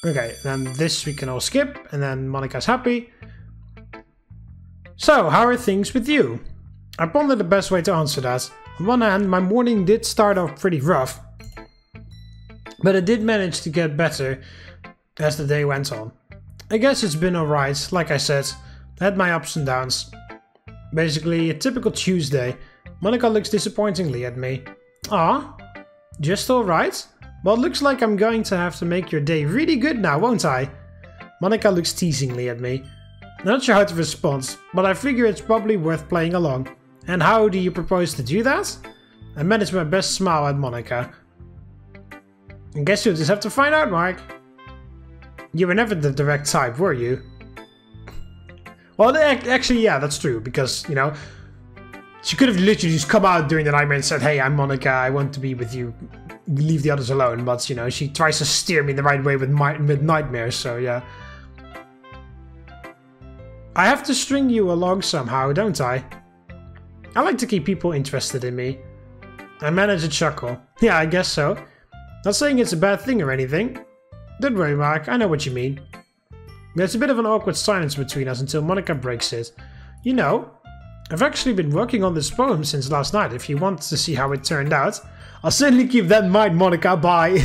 Okay, then this we can all skip, and then Monika's happy. So, how are things with you? I pondered the best way to answer that. On one hand, my morning did start off pretty rough, but it did manage to get better as the day went on. I guess it's been alright, like I said. I had my ups and downs. Basically, a typical Tuesday. Monika looks disappointingly at me. Ah, just alright? Well, it looks like I'm going to have to make your day really good now, won't I? Monika looks teasingly at me. Not sure how to respond, but I figure it's probably worth playing along. And how do you propose to do that? I managed my best smile at Monika. I guess you'll just have to find out, Mark. You were never the direct type, were you? Well, actually, yeah, that's true, because, you know, she could have literally just come out during the nightmare and said, hey, I'm Monika, I want to be with you, leave the others alone, but, you know, she tries to steer me the right way with nightmares, so yeah. I have to string you along somehow, don't I? I like to keep people interested in me. I manage a chuckle. Yeah, I guess so. Not saying it's a bad thing or anything. Don't worry, Mark, I know what you mean. There's a bit of an awkward silence between us until Monika breaks it. You know, I've actually been working on this poem since last night, if you want to see how it turned out. I'll certainly keep that in mind, Monika, bye.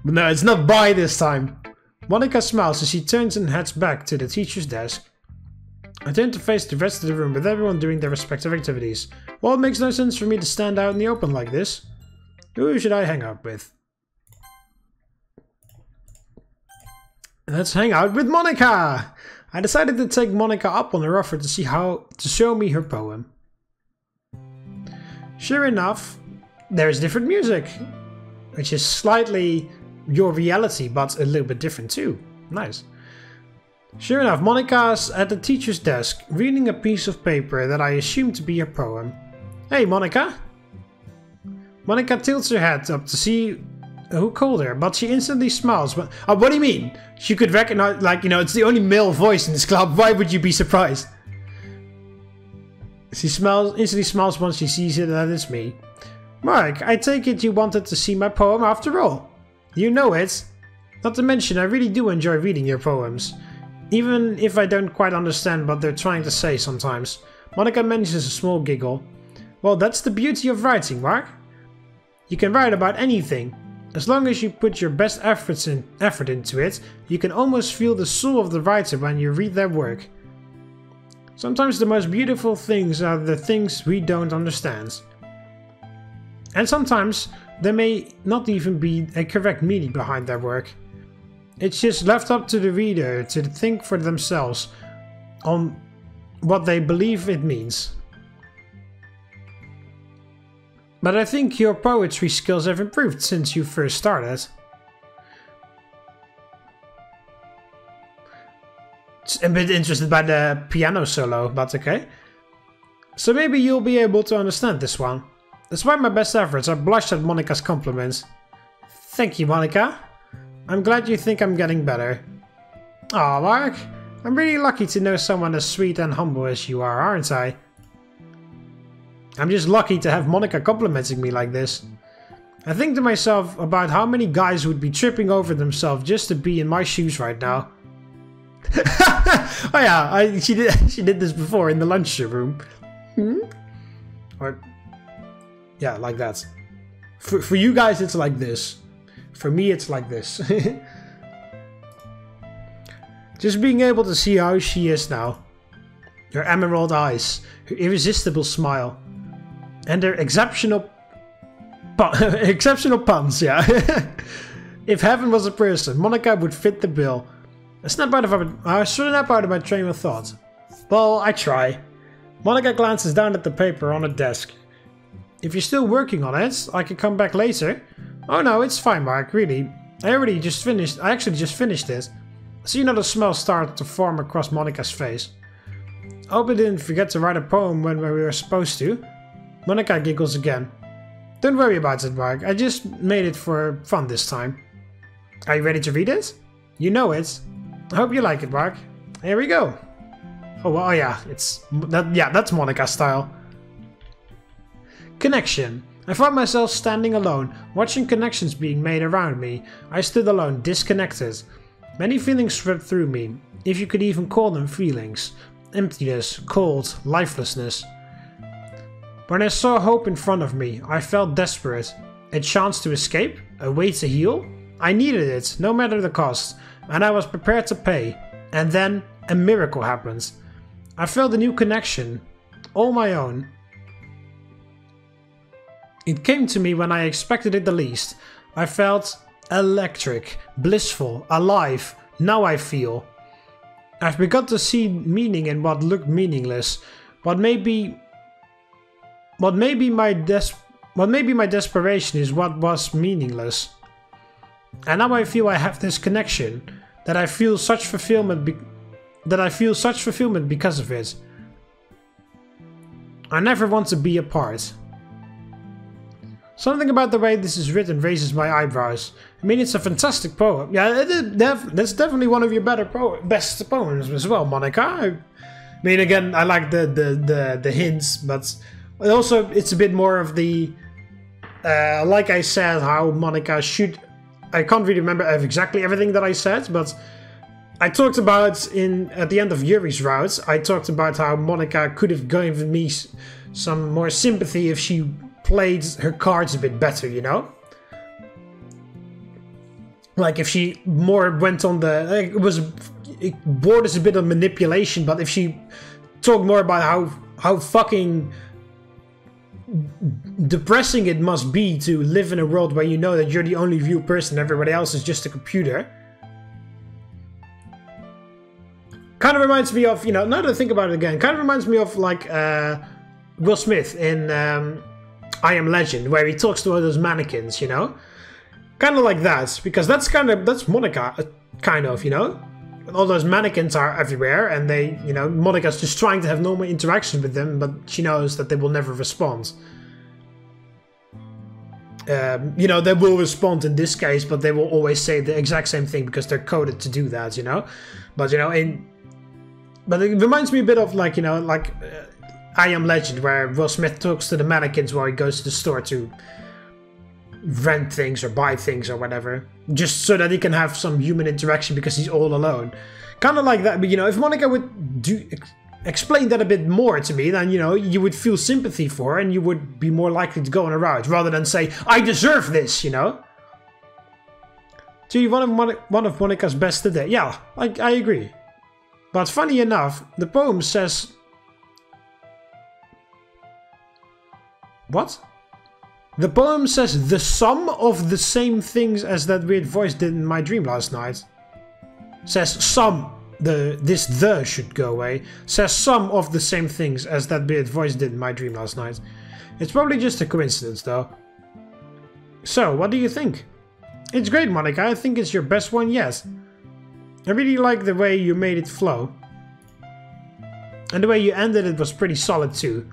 But no, it's not bye this time. Monika smiles as she turns and heads back to the teacher's desk. I turn to face the rest of the room with everyone doing their respective activities. Well, it makes no sense for me to stand out in the open like this. Who should I hang out with? Let's hang out with Monika! I decided to take Monika up on her offer to see how to show me her poem. Sure enough, there's different music, which is slightly your reality, but a little bit different too. Nice. Sure enough, Monika's at the teacher's desk, reading a piece of paper that I assume to be her poem. Hey, Monika! Monika tilts her head up to see who called her, but she instantly smiles. But what do you mean? She could recognize, like, you know, it's the only male voice in this club. Why would you be surprised? She instantly smiles once she sees it that it's me. Mark, I take it you wanted to see my poem after all. You know it. Not to mention, I really do enjoy reading your poems. Even if I don't quite understand what they're trying to say sometimes. Monika mentions a small giggle. Well, that's the beauty of writing, Mark. You can write about anything. As long as you put your best effort into it, you can almost feel the soul of the writer when you read their work. Sometimes the most beautiful things are the things we don't understand. And sometimes there may not even be a correct meaning behind their work. It's just left up to the reader to think for themselves on what they believe it means. But I think your poetry skills have improved since you first started. I'm a bit interested by the piano solo, but okay. So maybe you'll be able to understand this one. Despite my best efforts, I blushed at Monika's compliments. Thank you, Monika. I'm glad you think I'm getting better. Aw, Mark. I'm really lucky to know someone as sweet and humble as you are, aren't I? I'm just lucky to have Monika complimenting me like this. I think to myself about how many guys would be tripping over themselves just to be in my shoes right now. Oh yeah, she did this before in the lunchroom. Or yeah, like that. For you guys, it's like this. For me, it's like this. Just being able to see how she is now. Her emerald eyes, her irresistible smile. And their exceptional puns, yeah. If heaven was a person, Monika would fit the bill. I snap out of my train of thought. Well, I try. Monika glances down at the paper on her desk. If you're still working on it, I can come back later. Oh no, it's fine, Mark, really. I actually just finished it. See another smile start to form across Monika's face. I hope I didn't forget to write a poem when we were supposed to. Monika giggles again. Don't worry about it, Mark. I just made it for fun this time. Are you ready to read it? You know it. I hope you like it, Mark. Here we go. Oh, well, yeah, that's Monika style. Connection. I found myself standing alone, watching connections being made around me. I stood alone, disconnected. Many feelings swept through me, if you could even call them feelings. Emptiness, cold, lifelessness. When I saw hope in front of me, I felt desperate. A chance to escape? A way to heal? I needed it, no matter the cost, and I was prepared to pay. And then, a miracle happened. I felt a new connection, all my own. It came to me when I expected it the least. I felt electric, blissful, alive. Now I feel. I've begun to see meaning in what looked meaningless. What may be my desperation is what was meaningless. And now I feel I have this connection. That I feel such fulfillment because of it. I never want to be apart. Something about the way this is written raises my eyebrows. I mean, it's a fantastic poem. Yeah, that's definitely one of your best poems as well, Monika. I mean, again, I like the hints, but also it's a bit more of the like I said, how Monika should. I can't really remember exactly everything that I said, but I talked about at the end of Yuri's route. I talked about how Monika could have given me some more sympathy if she played her cards a bit better, you know? Like if she more went on the... it borders a bit of manipulation, but if she talked more about how fucking depressing it must be to live in a world where you know that you're the only real person, everybody else is just a computer. Kind of reminds me of, you know, now that I think about it again, kind of reminds me of like Will Smith in I Am Legend, where he talks to all those mannequins, you know? Kind of like that, because that's Monika, kind of, you know? All those mannequins are everywhere, and they, you know, Monika's just trying to have normal interactions with them, but she knows that they will never respond. You know, they will respond in this case, but they will always say the exact same thing because they're coded to do that, you know? But, you know, but it reminds me a bit of, like, you know, like I Am Legend, where Will Smith talks to the mannequins while he goes to the store to rent things or buy things or whatever, just so that he can have some human interaction because he's all alone. Kind of like that, but, you know, if Monika would explain that a bit more to me, then, you know, you would feel sympathy for her and you would be more likely to go on a route rather than say, I deserve this, you know? So one of Monika's best today. Yeah, I agree. But funny enough, the poem says... What? The poem says the sum of the same things as that weird voice did in my dream last night. Says some. This should go away. Says some of the same things as that weird voice did in my dream last night. It's probably just a coincidence though. So, what do you think? It's great, Monika. I think it's your best one yet. I really like the way you made it flow. And the way you ended it was pretty solid too.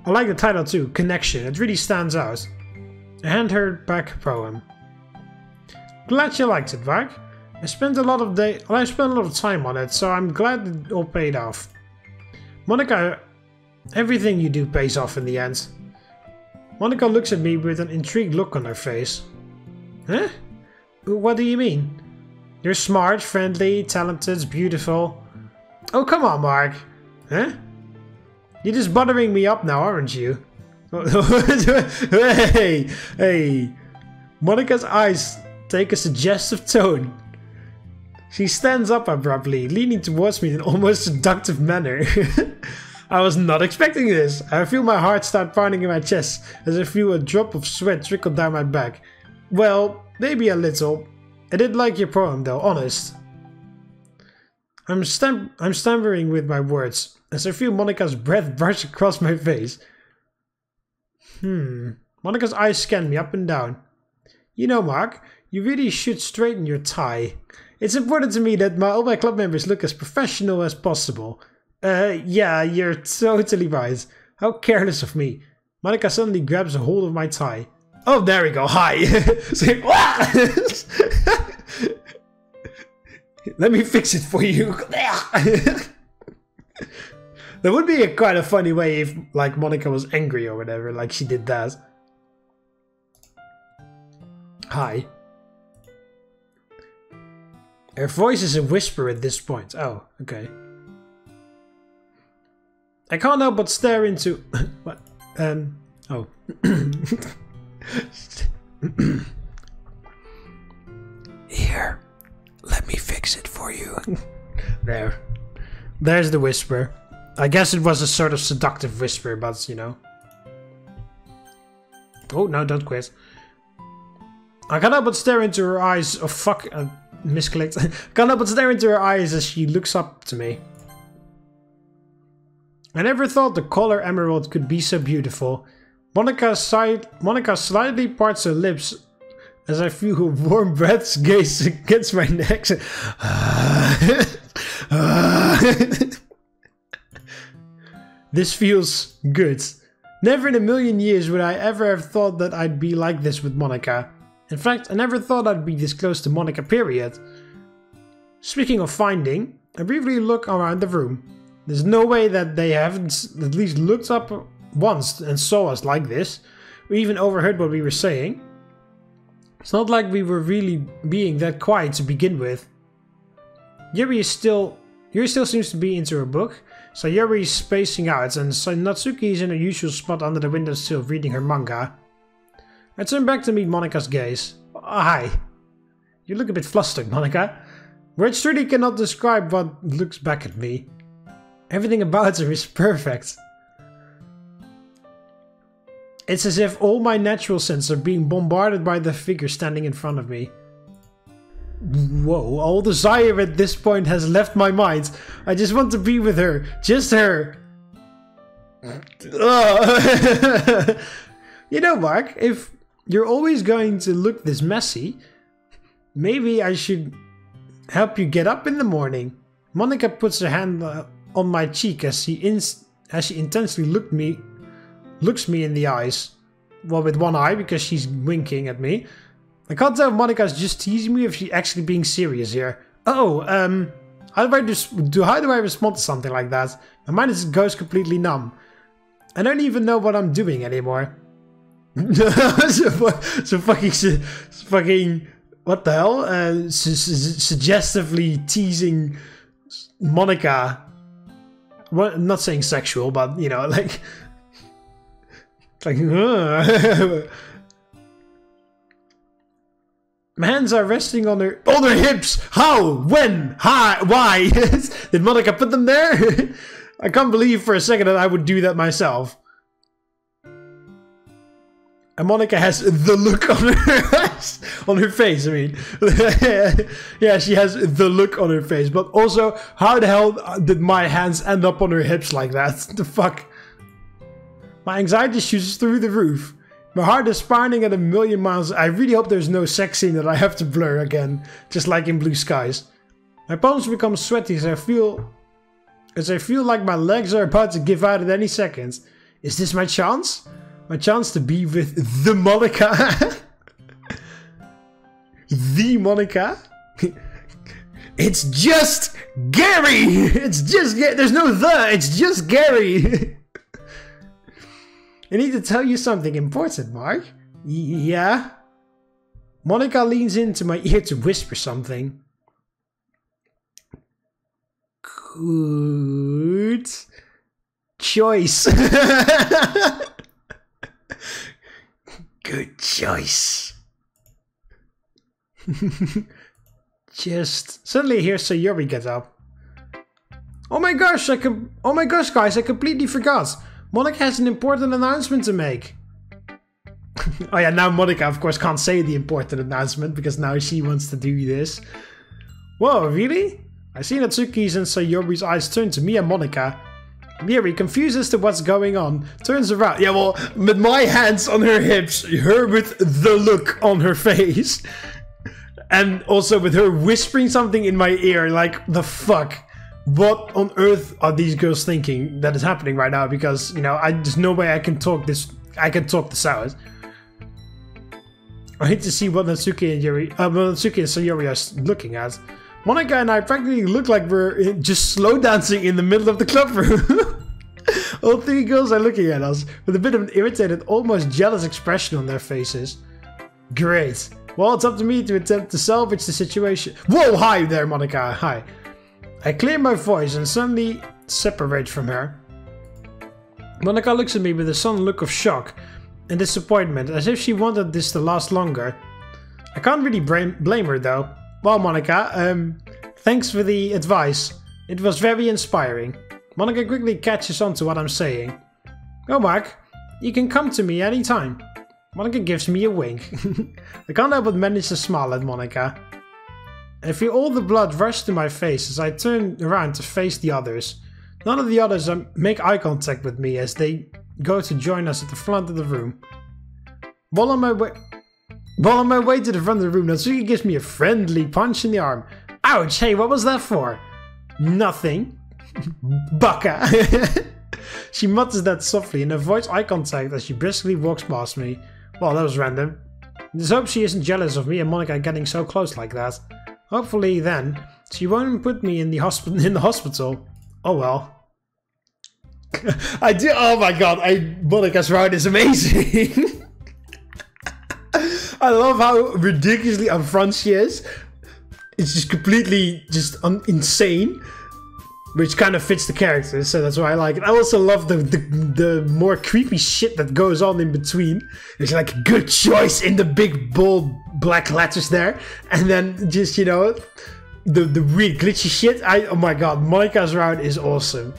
I like the title too, Connection. It really stands out. A hand her back poem. Glad you liked it, Vak. I spent a lot of time on it, so I'm glad it all paid off. Monika, everything you do pays off in the end. Monika looks at me with an intrigued look on her face. Huh? What do you mean? You're smart, friendly, talented, beautiful. Oh, come on, Mark. Huh? You're just buttering me up now, aren't you? Hey! Monika's eyes take a suggestive tone. She stands up abruptly, leaning towards me in an almost seductive manner. I was not expecting this. I feel my heart start pounding in my chest as I feel a drop of sweat trickle down my back. Well, maybe a little. I did like your poem though, honest. I'm stammering with my words as I feel Monika's breath brush across my face. Monika's eyes scan me up and down. You know, Mark, you really should straighten your tie. It's important to me that all my club members look as professional as possible. Yeah, you're totally right. How careless of me. Monika suddenly grabs a hold of my tie. Oh, there we go. Hi. Let me fix it for you. That would be a kind of funny way if, like, Monika was angry or whatever, like she did that. Hi. Her voice is a whisper at this point. Oh, okay. I can't help but stare into... what? Oh. Here. Let me fix it for you. There. There's the whisper. I guess it was a sort of seductive whisper, but, you know. Oh, no, don't quit. I can't help but stare into her eyes. Oh, fuck. I misclicked. I can't help but stare into her eyes as she looks up to me. I never thought the color emerald could be so beautiful. Monika slightly parts her lips as I feel her warm breath's gaze against my neck. This feels good. Never in a million years would I ever have thought that I'd be like this with Monika. In fact, I never thought I'd be this close to Monika, period. Speaking of finding, I briefly look around the room. There's no way that they haven't at least looked up once and saw us like this, or even overheard what we were saying. It's not like we were really being that quiet to begin with. Yuri still seems to be into her book, so Yuri is spacing out, and so Natsuki is in her usual spot under the windowsill reading her manga. I turn back to meet Monika's gaze. Oh, hi. You look a bit flustered, Monika. Words truly cannot describe what looks back at me. Everything about her is perfect. It's as if all my natural senses are being bombarded by the figure standing in front of me. Whoa, all desire at this point has left my mind. I just want to be with her. Just her. You know, Mark, if you're always going to look this messy, maybe I should help you get up in the morning. Monika puts her hand on my cheek as she intensely looks me in the eyes. Well, with one eye, because she's winking at me. I can't tell if Monika's just teasing me or if she's actually being serious here. Oh, how do I respond to something like that? My mind just goes completely numb. I don't even know what I'm doing anymore. so fucking, what the hell? Suggestively teasing Monika. Well, I'm not saying sexual, but you know, like my hands are resting on her hips. How? When? How? Why? Did Monika put them there? I can't believe for a second that I would do that myself. And Monika has the look on her eyes, on her face. I mean, yeah, she has the look on her face. But also, how the hell did my hands end up on her hips like that? The fuck? My anxiety shoots through the roof. My heart is pounding at 1,000,000 miles. I really hope there's no sex scene that I have to blur again, just like in Blue Skies. My palms become sweaty as I feel like my legs are about to give out at any second. Is this my chance? My chance to be with the Monika? The Monika? It's just Gary! It's just there's no the, it's just Gary! I need to tell you something important, Mark. Yeah? Monika leans into my ear to whisper something. Good choice. Good choice. Just suddenly hear Sayori get up. Oh my gosh, guys, I completely forgot. Monika has an important announcement to make. Oh yeah, now Monika of course can't say the important announcement because now she wants to do this. Whoa, really? I see Natsuki's and Sayori's eyes turn to me and Monika. Miri, confused as to what's going on, turns around. Yeah, well, with my hands on her hips, her with the look on her face. And also with her whispering something in my ear, like, the fuck? What on earth are these girls thinking that is happening right now? Because, you know, there's no way I can talk this out. I hate to see what Natsuki and Sayori are looking at. Monika and I practically look like we're just slow dancing in the middle of the club room. All three girls are looking at us with a bit of an irritated, almost jealous expression on their faces. Great. Well, it's up to me to attempt to salvage the situation. Whoa, hi there, Monika. Hi. I clear my voice and suddenly separate from her. Monika looks at me with a sudden look of shock and disappointment, as if she wanted this to last longer. I can't really blame her though. Well, Monika, thanks for the advice. It was very inspiring. Monika quickly catches on to what I'm saying. Go back. You can come to me anytime. Monika gives me a wink. I can't help but manage to smile at Monika. I feel all the blood rush to my face as I turn around to face the others. None of the others make eye contact with me as they go to join us at the front of the room. While on my way to the front of the room, Natsuki gives me a friendly punch in the arm. Ouch, hey, what was that for? Nothing. Baka. She mutters that softly and avoids eye contact as she briskly walks past me. Well, that was random. Just hope she isn't jealous of me and Monika getting so close like that. Hopefully then, she won't put me in the hospital. Oh well. I do. Oh my god, Monika's route is amazing. I love how ridiculously upfront she is. It's just completely insane, which kind of fits the character, so that's why I like it. I also love the more creepy shit that goes on in between. It's like good choice in the big bold black letters there, and then just, you know, the weird glitchy shit. Oh my god, Monika's route is awesome.